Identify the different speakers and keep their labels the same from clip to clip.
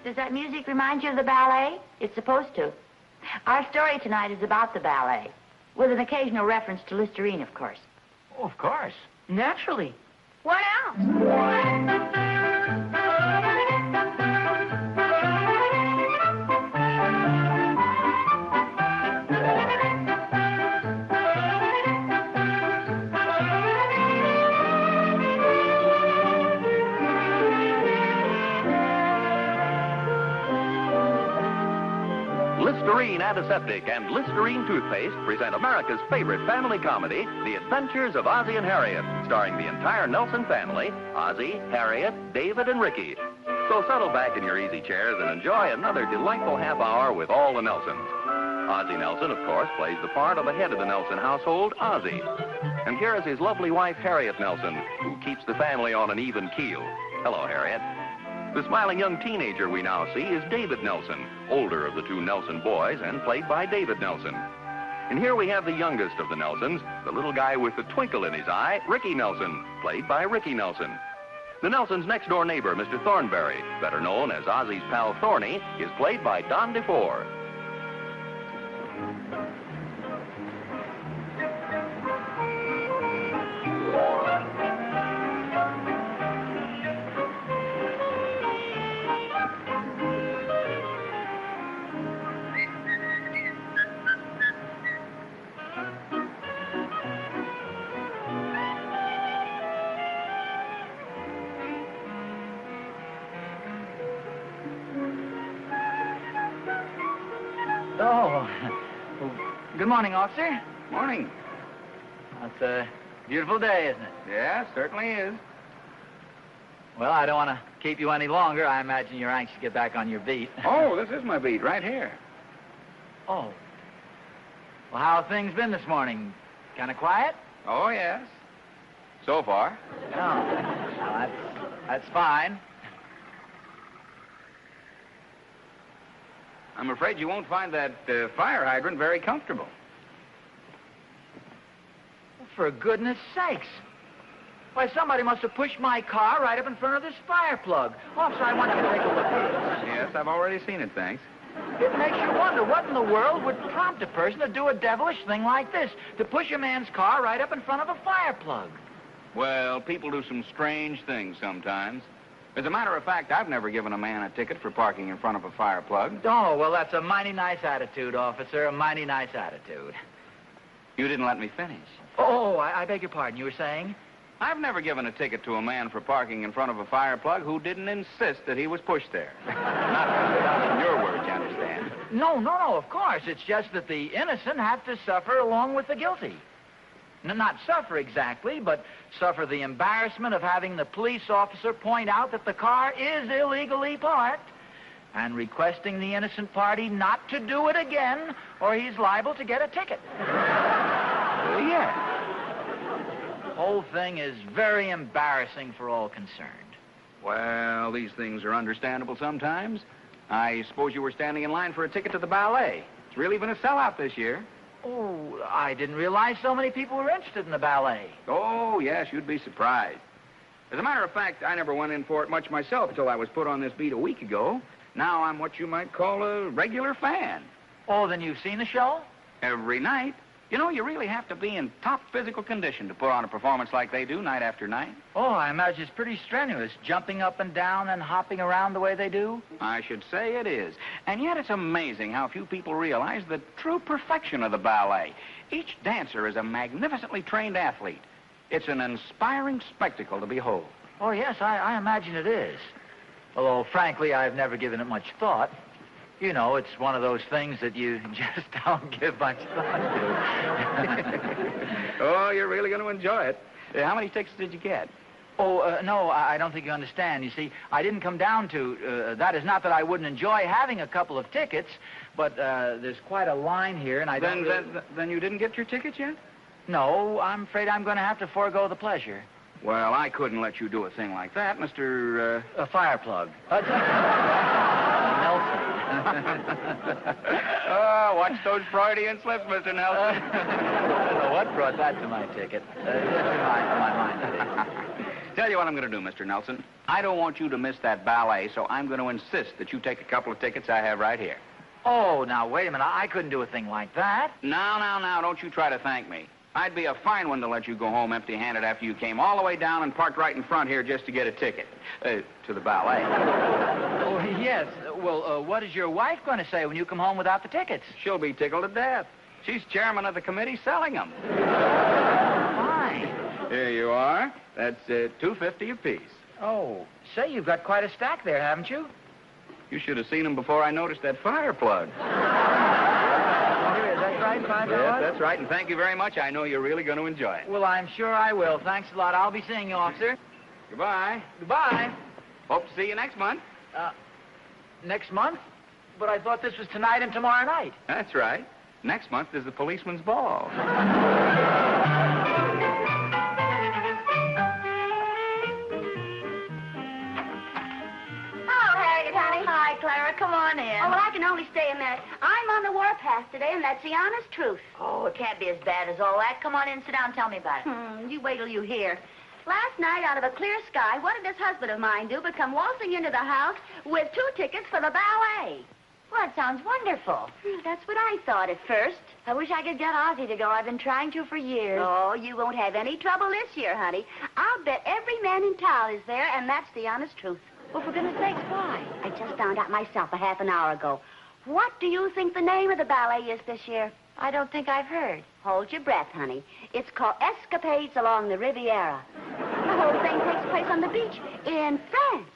Speaker 1: Does that music remind you of the ballet? It's supposed to. Our story tonight is about the ballet, with an occasional reference to Listerine, of course.
Speaker 2: Oh, of course.
Speaker 1: Naturally. What else?
Speaker 3: Listerine Antiseptic and Listerine Toothpaste present America's favorite family comedy, The Adventures of Ozzie and Harriet, starring the entire Nelson family, Ozzie, Harriet, David, and Ricky. So settle back in your easy chairs and enjoy another delightful half hour with all the Nelsons. Ozzie Nelson, of course, plays the part of the head of the Nelson household, Ozzie. And here is his lovely wife, Harriet Nelson, who keeps the family on an even keel. Hello, Harriet. The smiling young teenager we now see is David Nelson, older of the two Nelson boys and played by David Nelson. And here we have the youngest of the Nelsons, the little guy with the twinkle in his eye, Ricky Nelson, played by Ricky Nelson. The Nelsons' next-door neighbor, Mr. Thornberry, better known as Ozzie's pal Thorny, is played by Don DeFore.
Speaker 2: Oh, well, good morning, officer.
Speaker 4: Morning.
Speaker 2: It's a beautiful day, isn't it?
Speaker 4: Yeah, certainly is.
Speaker 2: Well, I don't want to keep you any longer. I imagine you're anxious to get back on your beat.
Speaker 4: Oh, this is my beat right here.
Speaker 2: Oh. Well, how have things been this morning? Kind of quiet?
Speaker 4: Oh, yes. So far.
Speaker 2: Oh, well, that's fine.
Speaker 4: I'm afraid you won't find that fire hydrant very comfortable.
Speaker 2: For goodness sakes. Why, somebody must have pushed my car right up in front of this fire plug. Officer, I want you to take a look at this.
Speaker 4: Yes, I've already seen it, thanks.
Speaker 2: It makes you wonder what in the world would prompt a person to do a devilish thing like this, to push a man's car right up in front of a fire plug.
Speaker 4: Well, people do some strange things sometimes. As a matter of fact, I've never given a man a ticket for parking in front of a fire plug.
Speaker 2: Oh, well, that's a mighty nice attitude, officer, a mighty nice attitude.
Speaker 4: You didn't let me finish.
Speaker 2: Oh, I beg your pardon. You were saying?
Speaker 4: I've never given a ticket to a man for parking in front of a fire plug who didn't insist that he was pushed there. Not in your words, you understand.
Speaker 2: No, of course. It's just that the innocent have to suffer along with the guilty. Not suffer exactly, but suffer the embarrassment of having the police officer point out that the car is illegally parked and requesting the innocent party not to do it again or he's liable to get a ticket.
Speaker 4: Yeah.
Speaker 2: The whole thing is very embarrassing for all concerned.
Speaker 4: Well, these things are understandable sometimes. I suppose you were standing in line for a ticket to the ballet. It's really been a sellout this year.
Speaker 2: Oh, I didn't realize so many people were interested in the ballet.
Speaker 4: Oh, yes, you'd be surprised. As a matter of fact, I never went in for it much myself until I was put on this beat a week ago. Now I'm what you might call a regular fan.
Speaker 2: Oh, then you've seen the show?
Speaker 4: Every night. You know, you really have to be in top physical condition to put on a performance like they do night after night.
Speaker 2: Oh, I imagine it's pretty strenuous, jumping up and down and hopping around the way they do.
Speaker 4: I should say it is. And yet it's amazing how few people realize the true perfection of the ballet. Each dancer is a magnificently trained athlete. It's an inspiring spectacle to behold.
Speaker 2: Oh, yes, I imagine it is. Although, frankly, I've never given it much thought. You know, it's one of those things that you just don't give much thought to.
Speaker 4: Oh, you're really going to enjoy it. How many tickets did you get?
Speaker 2: Oh, no, I don't think you understand. You see, I didn't come down to... that is not that I wouldn't enjoy having a couple of tickets, but there's quite a line here, and I don't...
Speaker 4: Then you didn't get your tickets yet?
Speaker 2: No, I'm afraid I'm going to have to forego the pleasure.
Speaker 4: Well, I couldn't let you do a thing like that, Mr.
Speaker 2: A fire plug. Nelson.
Speaker 4: Oh, watch those Freudian slips, Mr. Nelson.
Speaker 2: I don't know what brought that to my ticket. My mind, that is.
Speaker 4: Tell you what I'm going to do, Mr. Nelson. I don't want you to miss that ballet, so I'm going to insist that you take a couple of tickets I have right here.
Speaker 2: Oh, now, wait a minute. I couldn't do a thing like that.
Speaker 4: Now, don't you try to thank me. I'd be a fine one to let you go home empty-handed after you came all the way down and parked right in front here just to get a ticket to the ballet.
Speaker 2: Oh, yes. Well, what is your wife going to say when you come home without the tickets?
Speaker 4: She'll be tickled to death. She's chairman of the committee selling them.
Speaker 2: Fine.
Speaker 4: Here you are. That's $2.50 apiece.
Speaker 2: Oh, say, you've got quite a stack there, haven't you?
Speaker 4: You should have seen them before I noticed that fire plug.
Speaker 2: That's right, $5?
Speaker 4: Yes, that's right, and thank you very much. I know you're really going to enjoy it.
Speaker 2: Well, I'm sure I will. Thanks a lot. I'll be seeing you, officer.
Speaker 4: Goodbye.
Speaker 2: Goodbye.
Speaker 4: Hope to see you next month.
Speaker 2: Next month? But I thought this was tonight and tomorrow night.
Speaker 4: That's right. Next month is the policeman's ball.
Speaker 1: Hi, Clara. Come on in.
Speaker 5: Oh, well, I can only stay a minute. I'm on the warpath today, and that's the honest truth.
Speaker 1: Oh, it can't be as bad as all that. Come on in, sit down, and tell me about it.
Speaker 5: You wait till you hear. Last night, out of a clear sky, what did this husband of mine do but come waltzing into the house with 2 tickets for the ballet?
Speaker 1: Well, it sounds wonderful.
Speaker 5: That's what I thought at first.
Speaker 1: I wish I could get Ozzie to go. I've been trying to for years.
Speaker 5: Oh, you won't have any trouble this year, honey. I'll bet every man in town is there, and that's the honest truth.
Speaker 1: Well, for goodness sakes, why?
Speaker 5: I just found out myself a half an hour ago. What do you think the name of the ballet is this year?
Speaker 1: I don't think I've heard.
Speaker 5: Hold your breath, honey. It's called Escapades Along the Riviera. The whole thing takes place on the beach in France.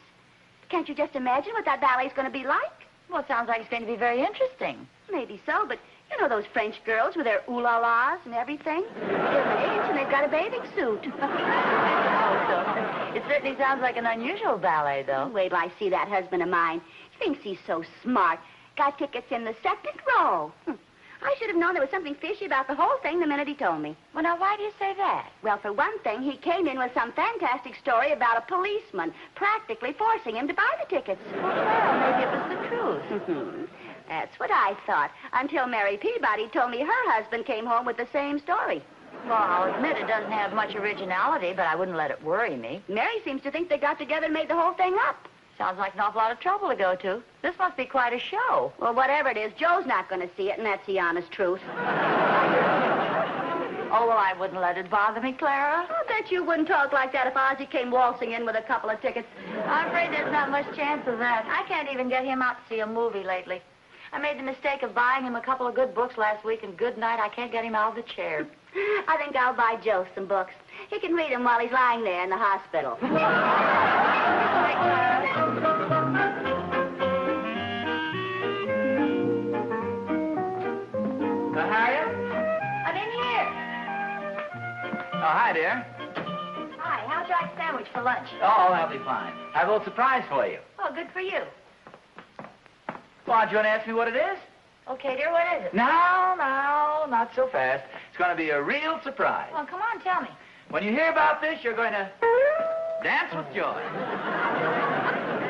Speaker 5: Can't you just imagine what that ballet's going to be like?
Speaker 1: Well, it sounds like it's going to be very interesting.
Speaker 5: Maybe so, but you know those French girls with their ooh-la-las and everything? They're of age and they've got a bathing suit.
Speaker 1: It certainly sounds like an unusual ballet, though.
Speaker 5: Wait till I see that husband of mine. He thinks he's so smart. Got tickets in the second row. I should have known there was something fishy about the whole thing the minute he told me.
Speaker 1: Well, now, why do you say that?
Speaker 5: Well, for one thing, he came in with some fantastic story about a policeman practically forcing him to buy the tickets.
Speaker 1: Well, maybe it was the truth.
Speaker 5: That's what I thought, until Mary Peabody told me her husband came home with the same story.
Speaker 1: Well, I'll admit it doesn't have much originality, but I wouldn't let it worry me.
Speaker 5: Mary seems to think they got together and made the whole thing up.
Speaker 1: Sounds like an awful lot of trouble to go to. This must be quite a show.
Speaker 5: Well, whatever it is, Joe's not going to see it, and that's the honest truth.
Speaker 1: Oh, well, I wouldn't let it bother me, Clara.
Speaker 5: I bet you wouldn't talk like that if Ozzie came waltzing in with a couple of tickets.
Speaker 1: I'm afraid there's not much chance of that. I can't even get him out to see a movie lately. I made the mistake of buying him a couple of good books last week, and good night, I can't get him out of the chair.
Speaker 5: I think I'll buy Joe some books. He can read them while he's lying there in the hospital.
Speaker 2: Harriet?
Speaker 1: I'm in here.
Speaker 2: Oh, hi, dear.
Speaker 1: Hi, how'd you like a sandwich for lunch?
Speaker 2: Oh, that'll be fine. I have a little surprise for you.
Speaker 1: Oh, good for you.
Speaker 2: Well, do you want to ask me what it is?
Speaker 1: Okay, dear, what is it?
Speaker 2: No, not so fast. It's going to be a real surprise.
Speaker 1: Well, come on, tell me.
Speaker 2: When you hear about this, you're going to dance with joy.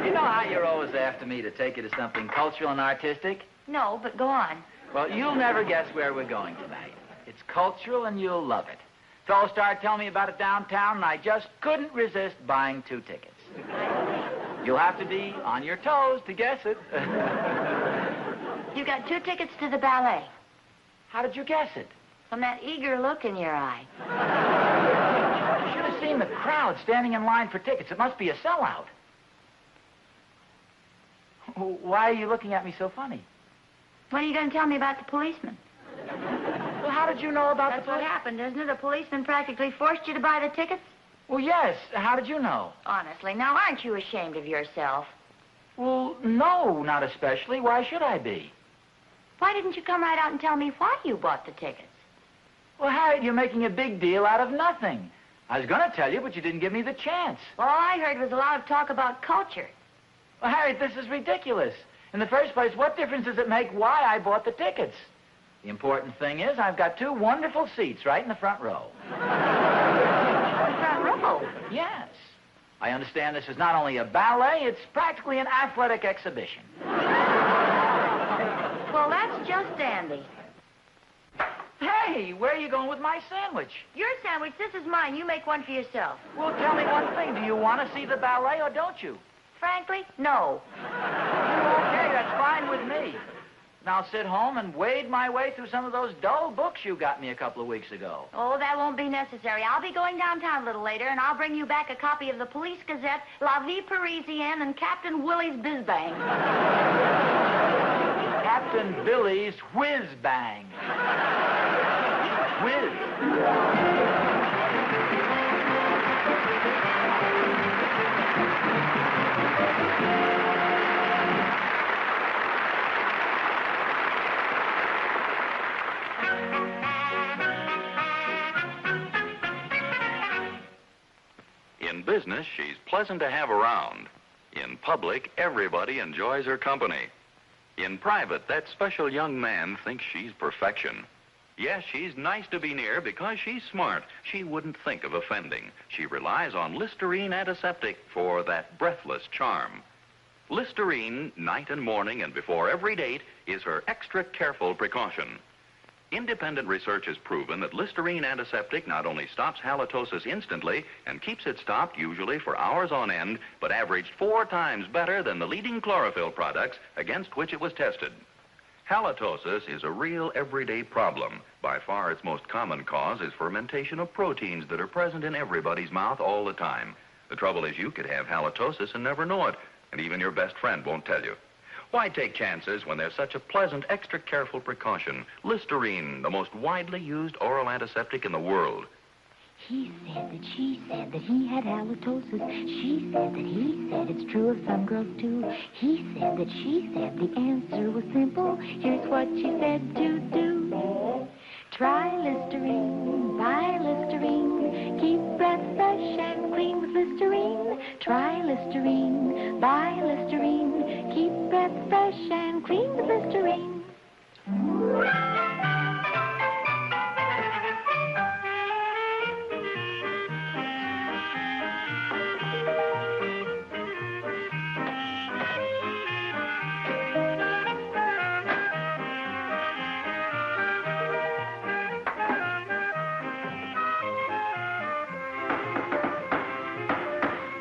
Speaker 2: You know how you're always after me to take you to something cultural and artistic?
Speaker 1: No, but go on.
Speaker 2: Well, you'll never guess where we're going tonight. It's cultural, and you'll love it. Fellows started telling me about it downtown, and I just couldn't resist buying 2 tickets. You'll have to be on your toes to guess it.
Speaker 1: You got 2 tickets to the ballet.
Speaker 2: How did you guess it?
Speaker 1: From that eager look in your eye.
Speaker 2: You should have seen the crowd standing in line for tickets. It must be a sellout. Why are you looking at me so funny?
Speaker 1: When are you going to tell me about the policeman?
Speaker 2: Well, how did you know about
Speaker 1: That's
Speaker 2: the
Speaker 1: what happened, isn't it? The policeman practically forced you to buy the tickets?
Speaker 2: Well, yes. How did you know?
Speaker 1: Honestly, now, aren't you ashamed of yourself?
Speaker 2: Well, no, not especially. Why should I be?
Speaker 1: Why didn't you come right out and tell me why you bought the tickets?
Speaker 2: Well, Harriet, you're making a big deal out of nothing. I was going to tell you, but you didn't give me the chance.
Speaker 1: All I heard was a lot of talk about culture.
Speaker 2: Well, Harriet, this is ridiculous. In the first place, what difference does it make why I bought the tickets? The important thing is I've got 2 wonderful seats right in the front row.
Speaker 1: Front row?
Speaker 2: Yes. I understand this is not only a ballet, it's practically an athletic exhibition.
Speaker 1: That's just dandy.
Speaker 2: Hey, where are you going with my sandwich?
Speaker 1: Your sandwich, this is mine. You make one for yourself.
Speaker 2: Well, tell me one thing. Do you want to see the ballet or don't you?
Speaker 1: Frankly, no.
Speaker 2: Okay, that's fine with me. Now sit home and wade my way through some of those dull books you got me a couple of weeks ago.
Speaker 1: Oh, that won't be necessary. I'll be going downtown a little later, and I'll bring you back a copy of the Police Gazette, La Vie Parisienne, and Captain Willie's Bizbang.
Speaker 2: Captain Billy's Whiz Bang. Whiz.
Speaker 3: In business, she's pleasant to have around. In public, everybody enjoys her company. In private, that special young man thinks she's perfection. Yes, she's nice to be near because she's smart. She wouldn't think of offending. She relies on Listerine antiseptic for that breathless charm. Listerine, night and morning and before every date, is her extra careful precaution. Independent research has proven that Listerine antiseptic not only stops halitosis instantly and keeps it stopped usually for hours on end, but averaged 4 times better than the leading chlorophyll products against which it was tested. Halitosis is a real everyday problem. By far its most common cause is fermentation of proteins that are present in everybody's mouth all the time. The trouble is you could have halitosis and never know it, and even your best friend won't tell you. Why take chances when there's such a pleasant, extra careful precaution? Listerine, the most widely used oral antiseptic in the world.
Speaker 6: He said that she said that he had halitosis. She said that he said it's true of some girls too. He said that she said the answer was simple. Here's what she said to do. Try Listerine, buy Listerine. Keep breath fresh and clean with Listerine. Try Listerine, buy Listerine. Keep breath fresh and clean with Listerine.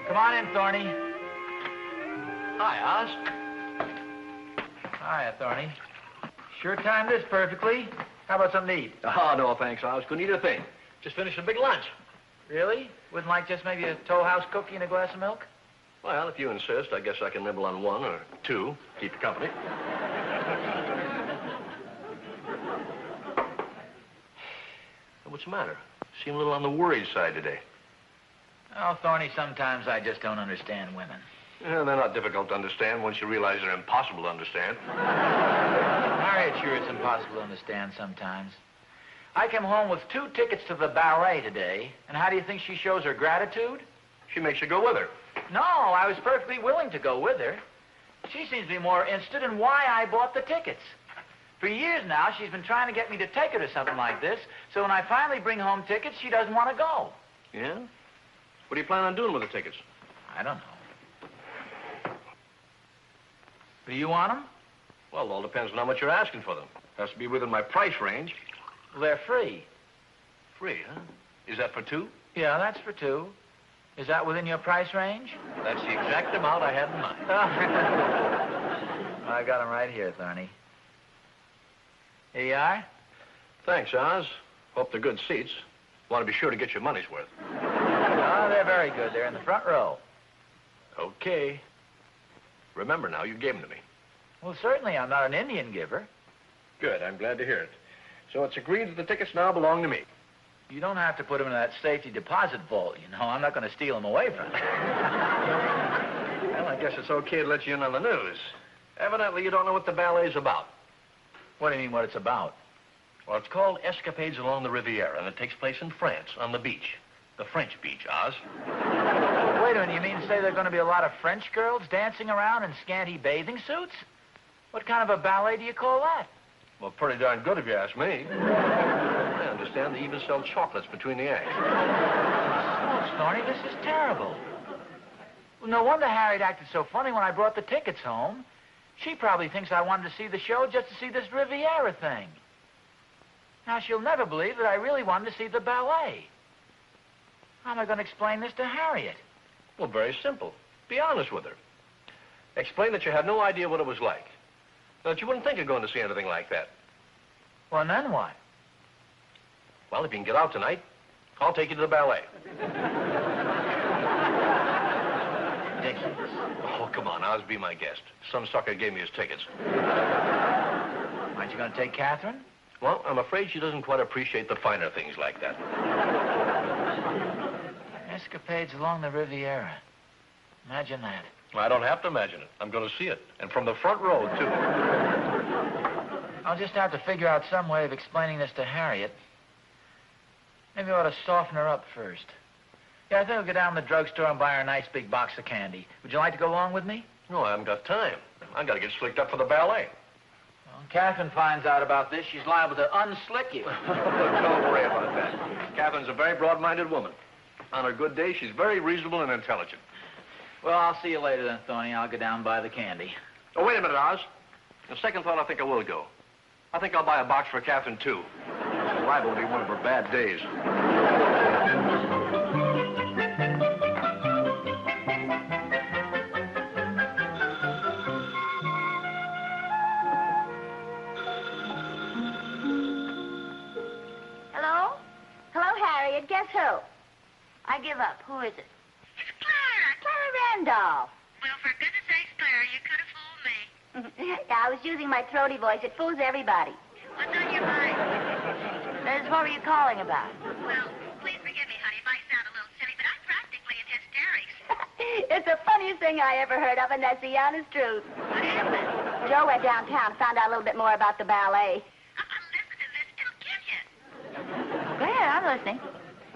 Speaker 2: Come on in, Thorny.
Speaker 7: Hi, Oz.
Speaker 2: Hiya, Thorny. Sure timed this perfectly. How about something to eat?
Speaker 7: Oh, no, thanks, Oz. Couldn't eat a thing. Just finished a big lunch.
Speaker 2: Really? Wouldn't like just maybe a Toll House cookie and a glass of milk?
Speaker 7: Well, if you insist, I guess I can nibble on 1 or 2. Keep you company. What's the matter? Seem a little on the worried side today.
Speaker 2: Oh, Thorny, sometimes I just don't understand women.
Speaker 7: Yeah, they're not difficult to understand once you realize they're impossible to understand.
Speaker 2: Harriet sure is impossible to understand sometimes. I came home with 2 tickets to the ballet today, and how do you think she shows her gratitude?
Speaker 7: She makes you go with her.
Speaker 2: No, I was perfectly willing to go with her. She seems to be more interested in why I bought the tickets. For years now, she's been trying to get me to take her to something like this, so when I finally bring home tickets, she doesn't want to go.
Speaker 7: Yeah? What do you plan on doing with the tickets?
Speaker 2: I don't know. Do you want them?
Speaker 7: Well, it all depends on how much you're asking for them. Has to be within my price range.
Speaker 2: Well, they're free.
Speaker 7: Free, huh? Is that for 2?
Speaker 2: Yeah, that's for 2. Is that within your price range?
Speaker 7: That's the exact amount I had in mind.
Speaker 2: I got them right here, Thorny. Here you are.
Speaker 7: Thanks, Oz. Hope they're good seats. Want to be sure to get your money's worth.
Speaker 2: Oh, they're very good. They're in the front row.
Speaker 7: Okay. Remember now, you gave them to me.
Speaker 2: Well, certainly I'm not an Indian giver.
Speaker 7: Good. I'm glad to hear it. So it's agreed that the tickets now belong to me.
Speaker 2: You don't have to put them in that safety deposit vault, you know. I'm not going to steal them away from you.
Speaker 7: Well, I guess it's okay to let you in on the news. Evidently, you don't know what the ballet's about.
Speaker 2: What do you mean, what it's about?
Speaker 7: Well, it's called Escapades Along the Riviera, and it takes place in France, on the beach. The French beach, Oz.
Speaker 2: Wait a minute, you mean to say there are going to be a lot of French girls dancing around in scanty bathing suits? What kind of a ballet do you call that?
Speaker 7: Well, pretty darn good if you ask me. I understand they even sell chocolates between the acts.
Speaker 2: Oh, Thorny, this is terrible. Well, no wonder Harriet acted so funny when I brought the tickets home. She probably thinks I wanted to see the show just to see this Riviera thing. Now, she'll never believe that I really wanted to see the ballet. How am I going to explain this to Harriet?
Speaker 7: Well, very simple. Be honest with her. Explain that you had no idea what it was like. That you wouldn't think of going to see anything like that.
Speaker 2: Well, and then what?
Speaker 7: Well, if you can get out tonight, I'll take you to the ballet.
Speaker 2: Ridiculous.
Speaker 7: Oh, come on, Oz, be my guest. Some sucker gave me his tickets.
Speaker 2: Aren't you going to take Catherine?
Speaker 7: Well, I'm afraid she doesn't quite appreciate the finer things like that.
Speaker 2: Escapades along the Riviera. Imagine that.
Speaker 7: I don't have to imagine it. I'm going to see it. And from the front row, too.
Speaker 2: I'll just have to figure out some way of explaining this to Harriet. Maybe I ought to soften her up first. Yeah, I think I'll go down to the drugstore and buy her a nice big box of candy. Would you like to go along with me?
Speaker 7: No, I haven't got time. I've got to get slicked up for the ballet.
Speaker 2: Well, when Catherine finds out about this, she's liable to unslick you.
Speaker 7: Don't worry about that. Catherine's a very broad-minded woman. On her good day, she's very reasonable and intelligent.
Speaker 2: Well, I'll see you later then, Thorny. I'll go down and buy the candy.
Speaker 7: Oh, wait a minute, Oz. On second thought, I think I will go. I think I'll buy a box for Catherine, too. It's liable to be one of her bad days.
Speaker 5: Hello? Hello, Harriet. Guess who?
Speaker 1: I give up. Who is it?
Speaker 8: It's Clara.
Speaker 5: Clara Randolph.
Speaker 8: Well, for goodness sakes, Clara, you could have fooled me.
Speaker 5: Yeah, I was using my throaty voice. It fools everybody.
Speaker 8: What's on your mind?
Speaker 1: Liz, what were you calling about?
Speaker 8: Well, please forgive me, honey, if I sound a little silly, but I'm practically in hysterics.
Speaker 5: It's the funniest thing I ever heard of, and that's the honest truth.
Speaker 8: What happened?
Speaker 5: Joe went downtown, found out a little bit more about the ballet.
Speaker 8: Listen to this. It'll kill you.
Speaker 1: Go ahead, I'm listening.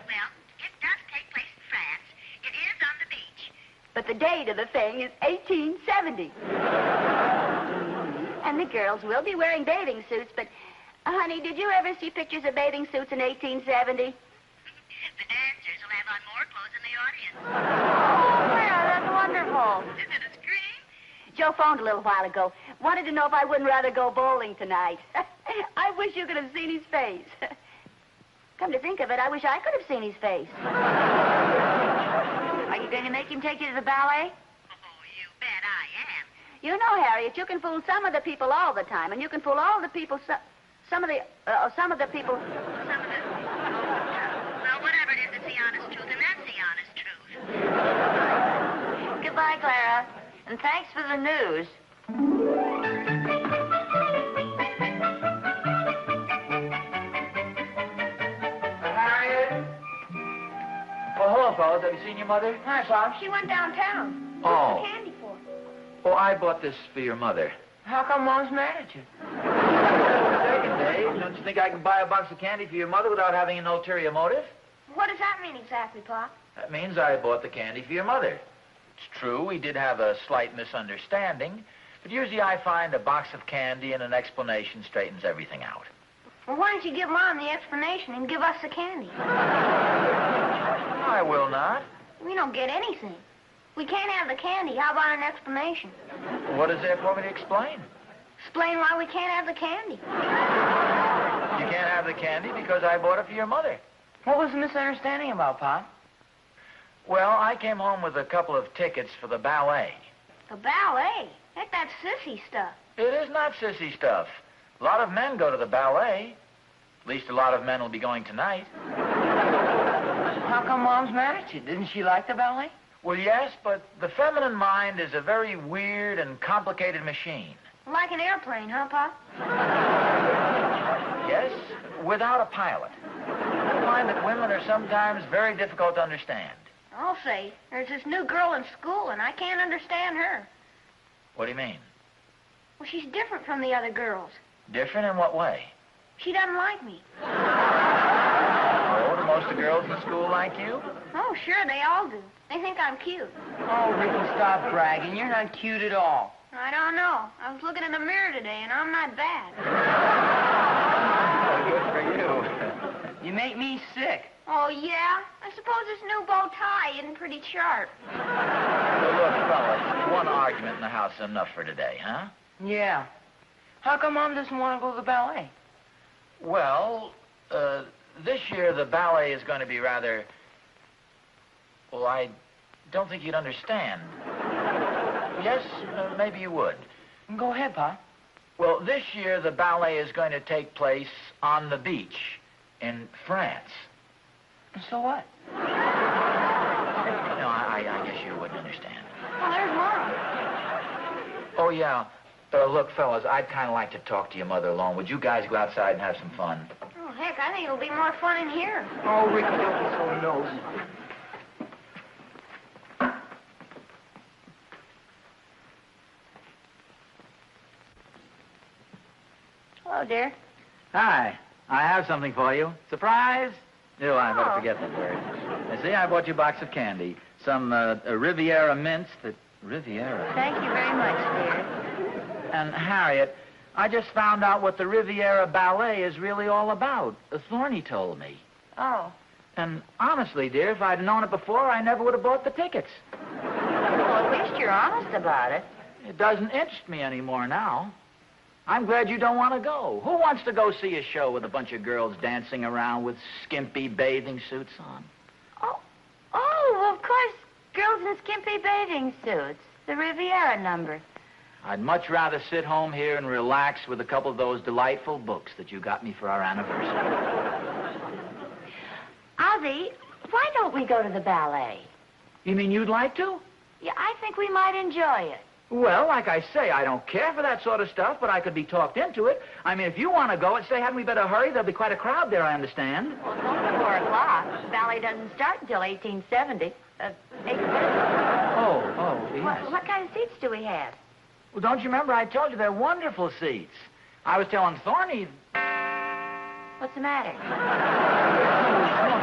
Speaker 8: Well, it does take place in France. It is on the beach.
Speaker 5: But the date of the thing is 1870. And the girls will be wearing bathing suits, but, honey, did you ever see pictures of bathing suits in 1870?
Speaker 8: The dancers will have on more clothes than the audience.
Speaker 1: Oh, Clara, that's wonderful.
Speaker 8: Isn't it a scream?
Speaker 5: Joe phoned a little while ago. Wanted to know if I wouldn't rather go bowling tonight. I wish you could have seen his face. Come to think of it, I wish I could have seen his face.
Speaker 1: Are you going to make him take you to the ballet?
Speaker 8: Oh, you bet I am.
Speaker 5: You know, Harriet, you can fool some of the people all the time, and you can fool all the people, some of the people...
Speaker 8: Some of the... Well, whatever it is, it's the honest truth, and that's the honest truth.
Speaker 1: Goodbye, Clara. And thanks for the news.
Speaker 2: Harriet? Oh, hello, fellas. Have you seen your mother?
Speaker 1: Hi, Bob. She went downtown.
Speaker 2: Oh.
Speaker 1: What's the candy for?
Speaker 2: Oh, I bought this for your mother.
Speaker 1: How come Mom's mad at you?
Speaker 2: Second, Dave. Don't you think I can buy a box of candy for your mother without having an ulterior motive?
Speaker 1: What does that mean exactly, Pop?
Speaker 2: That means I bought the candy for your mother. It's true, we did have a slight misunderstanding, but usually I find a box of candy and an explanation straightens everything out.
Speaker 1: Well, why don't you give Mom the explanation and give us the candy?
Speaker 2: I will not.
Speaker 1: We don't get anything. We can't have the candy. How about an explanation?
Speaker 2: What is there for me to explain?
Speaker 1: Explain why we can't have the candy.
Speaker 2: You can't have the candy because I bought it for your mother.
Speaker 1: What was the misunderstanding about, Pop?
Speaker 2: Well, I came home with a couple of tickets for the ballet.
Speaker 1: The ballet? That's sissy stuff.
Speaker 2: It is not sissy stuff. A lot of men go to the ballet. At least a lot of men will be going tonight.
Speaker 1: How come Mom's mad at you? Didn't she like the ballet?
Speaker 2: Well, yes, but the feminine mind is a very weird and complicated machine.
Speaker 1: Like an airplane, huh, Pop?
Speaker 2: Yes, without a pilot. I find that women are sometimes very difficult to understand.
Speaker 1: I'll say, there's this new girl in school, and I can't understand her.
Speaker 2: What do you mean?
Speaker 1: Well, she's different from the other girls.
Speaker 2: Different in what way?
Speaker 1: She doesn't like me.
Speaker 2: Oh, do most of the girls in school like you?
Speaker 1: Oh, sure, they all do. They think I'm cute.
Speaker 9: Oh, Ricky, stop bragging. You're not cute at all.
Speaker 1: I don't know. I was looking in the mirror today, and I'm not bad.
Speaker 2: Good for you.
Speaker 9: You make me sick.
Speaker 1: Oh, yeah? I suppose this new bow tie isn't pretty sharp.
Speaker 2: So look, fellas, one argument in the house is enough for today, huh?
Speaker 9: Yeah. How come Mom doesn't want to go to the ballet?
Speaker 2: Well, this year the ballet is going to be rather... Well, I don't think you'd understand. Yes, maybe you would.
Speaker 9: Go ahead, Pa.
Speaker 2: Well, this year the ballet is going to take place on the beach in France.
Speaker 9: So what?
Speaker 2: No, I guess you wouldn't understand.
Speaker 1: Well, there's Mom.
Speaker 2: Oh, yeah. Look, fellas, I'd kind of like to talk to your mother alone. Would you guys go outside and have some fun?
Speaker 1: Oh, heck, I think it'll be more fun in here.
Speaker 9: Oh, Ricky, don't be so nosy.
Speaker 1: Hello, dear.
Speaker 2: Hi. I have something for you. Surprise? No, I better forget that word. See, I bought you a box of candy. Some Riviera mints that... Riviera?
Speaker 1: Thank you very much, dear.
Speaker 2: And, Harriet, I just found out what the Riviera Ballet is really all about. Thorny told me.
Speaker 1: Oh.
Speaker 2: And honestly, dear, if I'd known it before, I never would have bought the tickets.
Speaker 1: Well, at least you're honest about it.
Speaker 2: It doesn't interest me anymore now. I'm glad you don't want to go. Who wants to go see a show with a bunch of girls dancing around with skimpy bathing suits on?
Speaker 1: Oh, of course. Girls in skimpy bathing suits. The Riviera number.
Speaker 2: I'd much rather sit home here and relax with a couple of those delightful books that you got me for our anniversary.
Speaker 1: Ozzie, why don't we go to the ballet?
Speaker 2: You mean you'd like to?
Speaker 1: Yeah, I think we might enjoy it.
Speaker 2: Well, like I say, I don't care for that sort of stuff, but I could be talked into it. I mean, if you want to go, say, hadn't we better hurry? There'll be quite a crowd there, I understand.
Speaker 1: Well, it's only 4 o'clock. The ballet doesn't start until 1870. 8:30.
Speaker 2: Oh, yes.
Speaker 1: What kind of seats do we have?
Speaker 2: Well, don't you remember I told you they're wonderful seats? I was telling Thorny...
Speaker 1: What's the matter?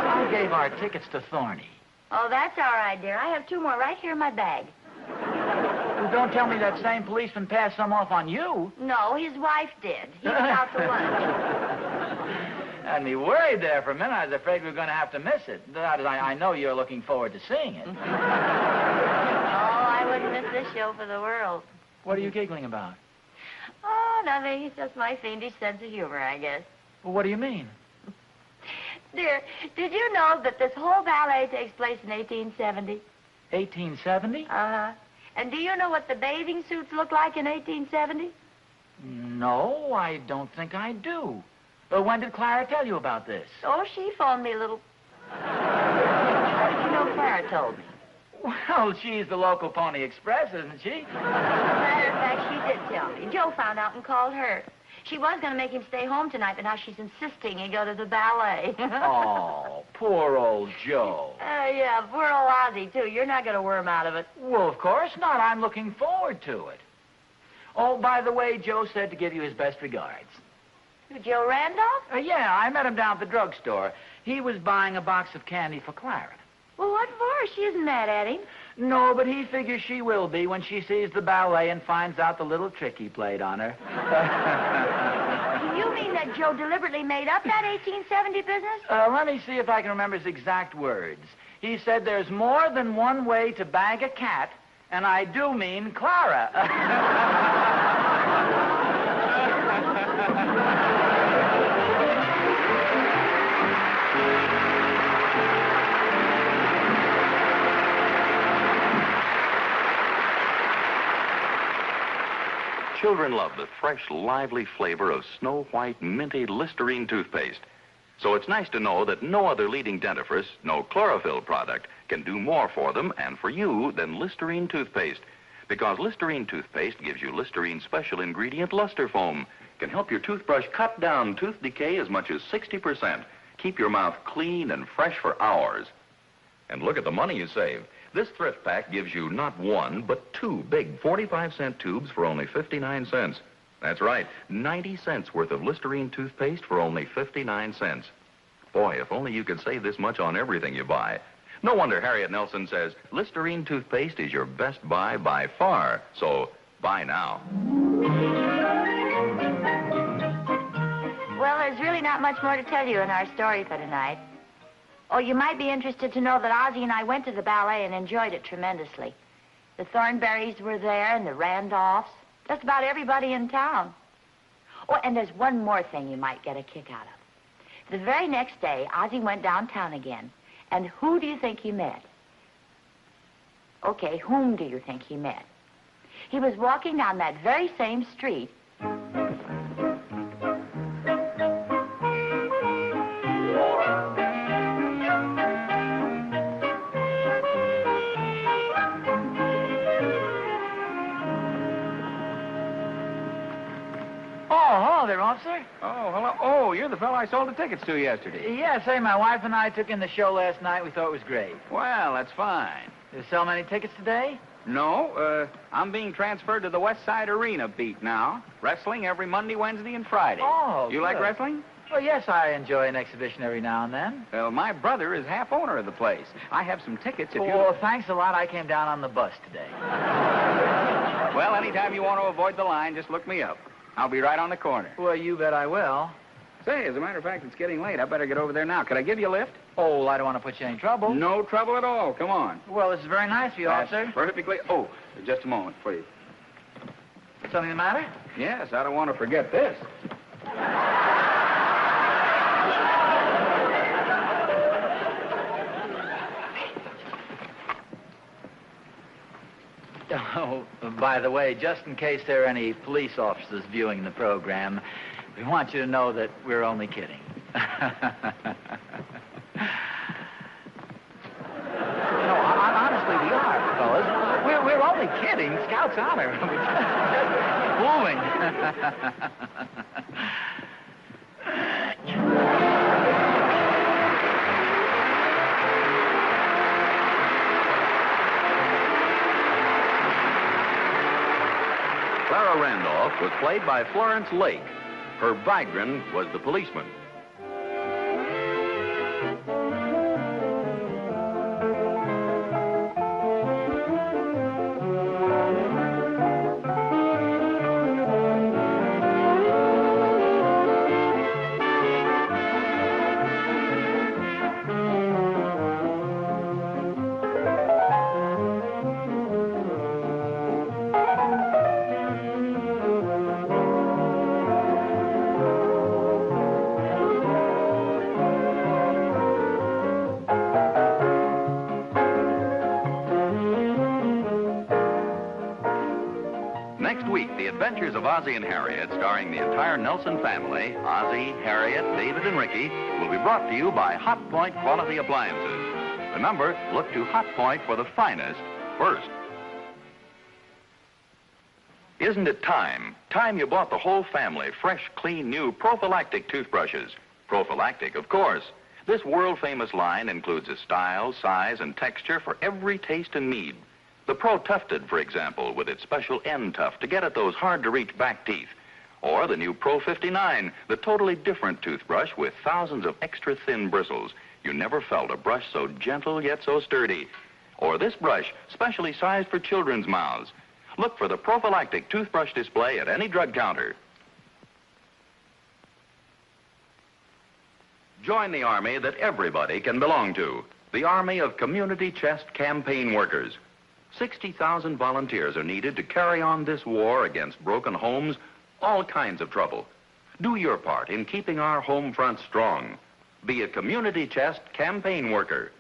Speaker 2: I gave our tickets to Thorny.
Speaker 1: Oh, that's all right, dear. I have 2 more right here in my bag.
Speaker 2: Well, don't tell me that same policeman passed some off on you.
Speaker 1: No, his wife did. He was out to lunch.
Speaker 2: Had me worried there for a minute. I was afraid we were going to have to miss it. That is, I know you're looking forward to seeing it.
Speaker 1: Oh, I wouldn't miss this show for the world.
Speaker 2: What are you giggling about?
Speaker 1: Oh, nothing. It's just my fiendish sense of humor, I guess.
Speaker 2: Well, what do you mean?
Speaker 1: Dear, did you know that this whole ballet takes place in 1870?
Speaker 2: 1870?
Speaker 1: Uh-huh. And do you know what the bathing suits look like in 1870?
Speaker 2: No, I don't think I do. When did Clara tell you about this?
Speaker 1: Oh, she phoned me a little... How did you know Clara told me?
Speaker 2: Well, she's the local Pony Express, isn't she?
Speaker 1: As a matter of fact, she did tell me. Joe found out and called her. She was going to make him stay home tonight, but now she's insisting he go to the ballet.
Speaker 2: Oh, poor old Joe.
Speaker 1: Yeah, poor old Ozzie, too. You're not going to worm out of it.
Speaker 2: Well, of course not. I'm looking forward to it. Oh, by the way, Joe said to give you his best regards.
Speaker 1: Joe Randolph?
Speaker 2: Yeah, I met him down at the drugstore. He was buying a box of candy for Clara.
Speaker 1: Well, what for? She isn't mad at him.
Speaker 2: No, but he figures she will be when she sees the ballet and finds out the little trick he played on her.
Speaker 1: You mean that Joe deliberately made up that 1870 business?
Speaker 2: Let me see if I can remember his exact words. He said there's more than one way to bag a cat, and I do mean Clara.
Speaker 3: Children love the fresh, lively flavor of Snow White minty Listerine toothpaste. So it's nice to know that no other leading dentifrice, no chlorophyll product, can do more for them and for you than Listerine toothpaste. Because Listerine toothpaste gives you Listerine's special ingredient, Luster Foam. Can help your toothbrush cut down tooth decay as much as 60%. Keep your mouth clean and fresh for hours. And look at the money you save. This thrift pack gives you not 1, but 2 big 45-cent tubes for only 59 cents. That's right, 90 cents worth of Listerine toothpaste for only 59 cents. Boy, if only you could save this much on everything you buy. No wonder Harriet Nelson says Listerine toothpaste is your best buy by far. So, buy now.
Speaker 1: Well, there's really not much more to tell you in our story for tonight. Oh, you might be interested to know that Ozzie and I went to the ballet and enjoyed it tremendously. The Thornberrys were there and the Randolphs. Just about everybody in town. Oh, and there's one more thing you might get a kick out of. The very next day, Ozzie went downtown again. And who do you think he met? Okay, whom do you think he met? He was walking down that very same street.
Speaker 2: Hello there, officer.
Speaker 4: Oh, hello. Oh, you're the fellow I sold the tickets to yesterday.
Speaker 2: Yeah, say, my wife and I took in the show last night. We thought it was great.
Speaker 4: Well, that's fine.
Speaker 2: Did you sell many tickets today?
Speaker 4: No, I'm being transferred to the West Side Arena beat now. Wrestling every Monday, Wednesday, and Friday.
Speaker 2: Oh,
Speaker 4: You
Speaker 2: good.
Speaker 4: like wrestling?
Speaker 2: Well, yes, I enjoy an exhibition every now and then.
Speaker 4: Well, my brother is half owner of the place. I have some tickets if you...
Speaker 2: Well, thanks a lot. I came down on the bus today.
Speaker 4: Well, anytime you want to avoid the line, just look me up. I'll be right on the corner.
Speaker 2: Well, you bet I will.
Speaker 4: Say, as a matter of fact, it's getting late. I better get over there now. Could I give you a lift?
Speaker 2: Oh, I don't want to put you in any trouble.
Speaker 4: No trouble at all. Come on.
Speaker 2: Well, this is very nice of you,
Speaker 4: That's
Speaker 2: officer.
Speaker 4: perfectly... Oh, just a moment, please.
Speaker 2: Something the matter?
Speaker 4: Yes, I don't want to forget this.
Speaker 2: Oh, by the way, just in case there are any police officers viewing the program, we want you to know that we're only kidding. No, honestly, we are, fellas. We're only kidding. Scout's honor. Fooling.
Speaker 3: Clara Randolph was played by Florence Lake. Her Vigran was the policeman. Next week, The Adventures of Ozzie and Harriet, starring the entire Nelson family, Ozzie, Harriet, David, and Ricky, will be brought to you by Hot Point Quality Appliances. Remember, look to Hot Point for the finest first. Isn't it time? Time you bought the whole family fresh, clean, new prophylactic toothbrushes. Prophylactic, of course. This world-famous line includes a style, size, and texture for every taste and need. The Pro Tufted, for example, with its special end tuft to get at those hard-to-reach back teeth. Or the new Pro 59, the totally different toothbrush with thousands of extra thin bristles. You never felt a brush so gentle yet so sturdy. Or this brush, specially sized for children's mouths. Look for the prophylactic toothbrush display at any drug counter. Join the army that everybody can belong to. The Army of Community Chest Campaign Workers. 60,000 volunteers are needed to carry on this war against broken homes, all kinds of trouble. Do your part in keeping our home front strong. Be a Community Chest Campaign Worker.